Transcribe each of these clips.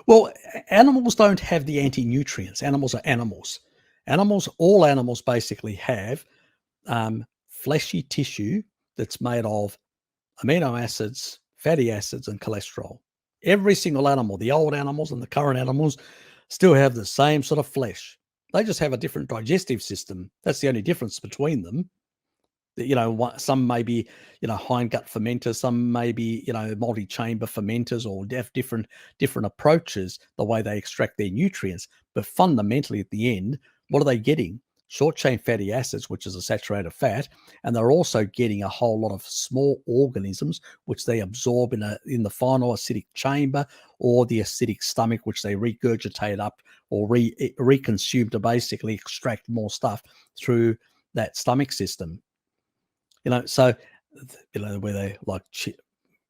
Well, animals don't have the anti-nutrients. Animals are animals. All animals basically have fleshy tissue that's made of amino acids, fatty acids, and cholesterol. Every single animal, the old animals and the current animals, still have the same sort of flesh. They just have a different digestive system. That's the only difference between them. Some may be, hindgut fermenters, some may be, multi-chamber fermenters, or have different approaches, the way they extract their nutrients. But fundamentally, at the end, what are they getting? Short-chain fatty acids, which is a saturated fat, and they're also getting a whole lot of small organisms, which they absorb in the final acidic chamber or the acidic stomach, which they regurgitate up or reconsume to basically extract more stuff through that stomach system. So, where they like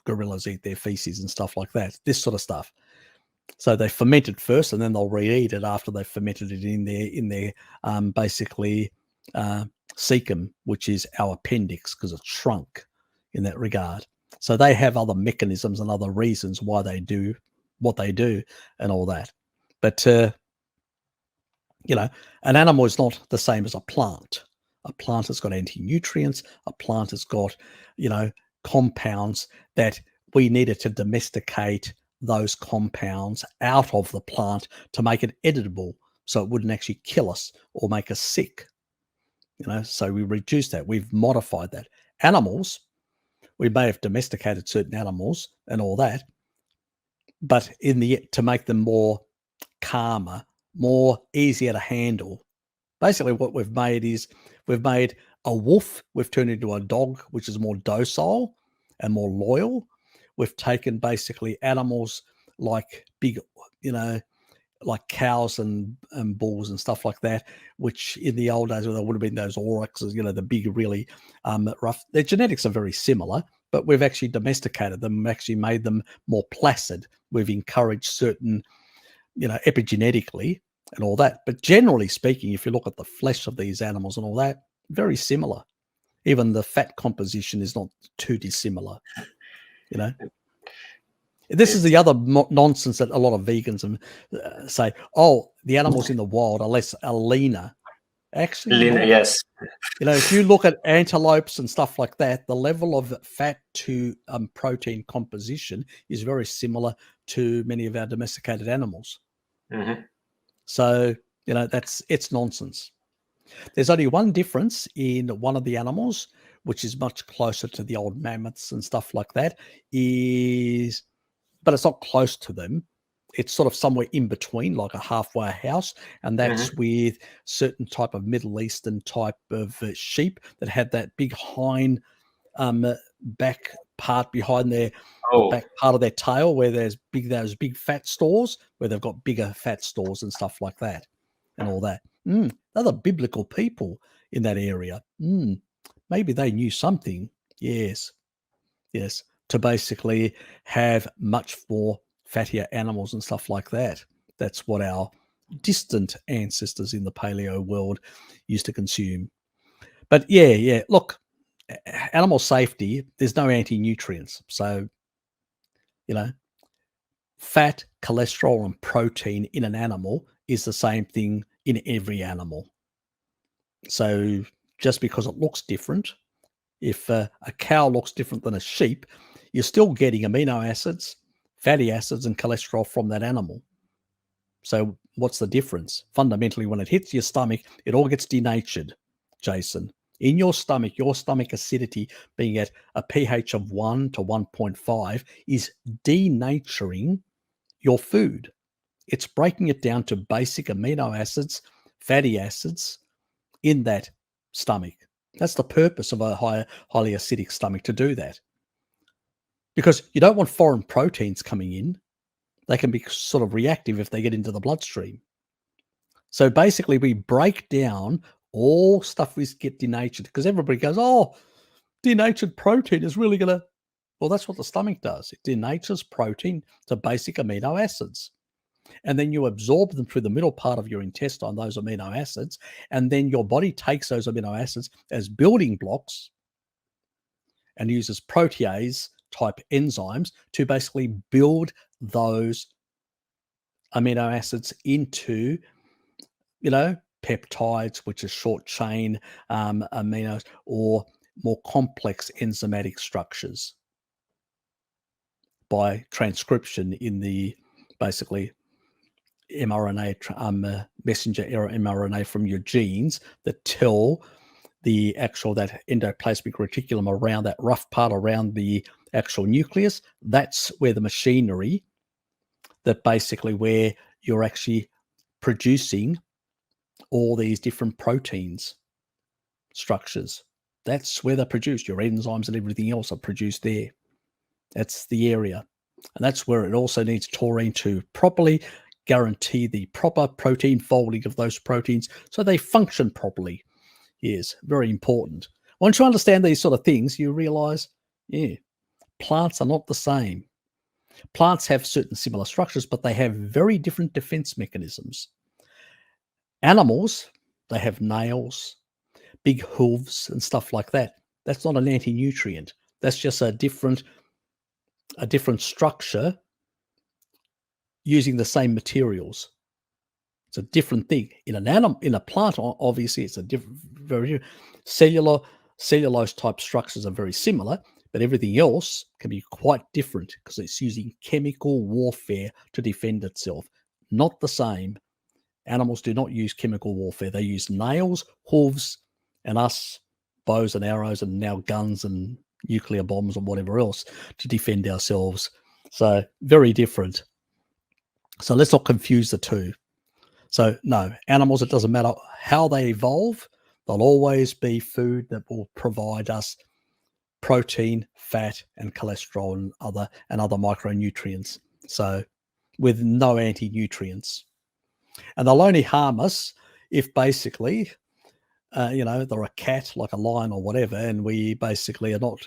gorillas eat their feces and stuff like that, this sort of stuff. So they ferment it first, and then they'll re-eat it after they've fermented it in their basically cecum, which is our appendix, because it's shrunk in that regard. So they have other mechanisms and other reasons why they do what they do and all that. But an animal is not the same as a plant. A plant has got anti-nutrients. A plant has got, compounds that we needed to domesticate those compounds out of the plant to make it editable, so it wouldn't actually kill us or make us sick. So we reduced that. We've modified that. Animals, we may have domesticated certain animals and all that, but to make them more calmer, more easier to handle. Basically, what we've made is we've made a wolf, we've turned into a dog, which is more docile and more loyal. We've taken basically animals like big, like cows and bulls and stuff like that, which in the old days, there would have been those aurochs, the big, really rough. Their genetics are very similar, but we've actually domesticated them, actually made them more placid. We've encouraged certain, epigenetically and all that. But generally speaking, if you look at the flesh of these animals and all that, very similar. Even the fat composition is not too dissimilar, This is the other nonsense that a lot of vegans say, oh, the animals in the wild are leaner. Actually, yes. if you look at antelopes and stuff like that, the level of fat to protein composition is very similar to many of our domesticated animals. Mm-hmm. So, it's nonsense. There's only one difference in one of the animals, which is much closer to the old mammoths and stuff like that, but it's not close to them. It's sort of somewhere in between, like a halfway house, and that's with certain type of Middle Eastern type of sheep that have that big hind back part behind their back part of their tail, where there's those big fat stores, where they've got bigger fat stores and stuff like that, and all that. They're the biblical people in that area. Maybe they knew something. Yes, to basically have much more fattier animals and stuff like that. That's what our distant ancestors in the paleo world used to consume. But look, animal safety, there's no anti-nutrients. So, fat, cholesterol, and protein in an animal is the same thing in every animal. So just because it looks different, if a cow looks different than a sheep, you're still getting amino acids, fatty acids, and cholesterol from that animal. So what's the difference? Fundamentally, when it hits your stomach, it all gets denatured, Jason. In your stomach acidity being at a pH of 1 to 1.5 is denaturing your food. It's breaking it down to basic amino acids, fatty acids in that stomach. That's the purpose of a highly acidic stomach, to do that. Because you don't want foreign proteins coming in. They can be sort of reactive if they get into the bloodstream. So basically, we break down all stuff we get denatured, because everybody goes, oh, denatured protein is really going to... Well, that's what the stomach does. It denatures protein to basic amino acids. And then you absorb them through the middle part of your intestine, those amino acids, and then your body takes those amino acids as building blocks and uses protease type enzymes to basically build those amino acids into, peptides, which is short chain aminos, or more complex enzymatic structures by transcription in the basically mRNA, messenger mRNA from your genes that tell the actual that endoplasmic reticulum around that rough part around the actual nucleus. That's where the machinery that basically where you're actually producing all these different proteins structures. That's where they're produced. Your enzymes and everything else are produced there. That's the area. And that's where it also needs taurine to properly guarantee the proper protein folding of those proteins so they function properly. Yes, very important. Once you understand these sort of things, you realize, plants are not the same. Plants have certain similar structures, but they have very different defense mechanisms. Animals, they have nails, big hooves, and stuff like that. That's not an anti-nutrient. That's just a different structure using the same materials. It's a different thing. In an animal, in a plant, obviously, it's a different, very cellulose type structures are very similar, but everything else can be quite different because it's using chemical warfare to defend itself. Not the same. Animals do not use chemical warfare. They use nails, hooves, and us, bows and arrows, and now guns and nuclear bombs and whatever else to defend ourselves. So very different. So let's not confuse the two. So no, animals, it doesn't matter how they evolve, they'll always be food that will provide us protein, fat, and cholesterol and other micronutrients. So with no anti-nutrients. And they'll only harm us if basically, they're a cat, like a lion or whatever, and we basically are not,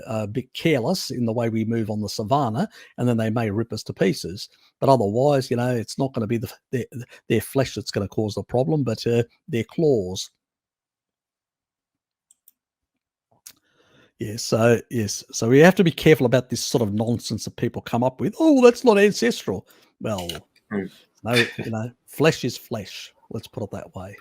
a bit careless in the way we move on the savannah, and then they may rip us to pieces. But otherwise, it's not going to be their flesh that's going to cause the problem, but their claws. Yes, so we have to be careful about this sort of nonsense that people come up with. Oh, that's not ancestral. Well, no, flesh is flesh. Let's put it that way.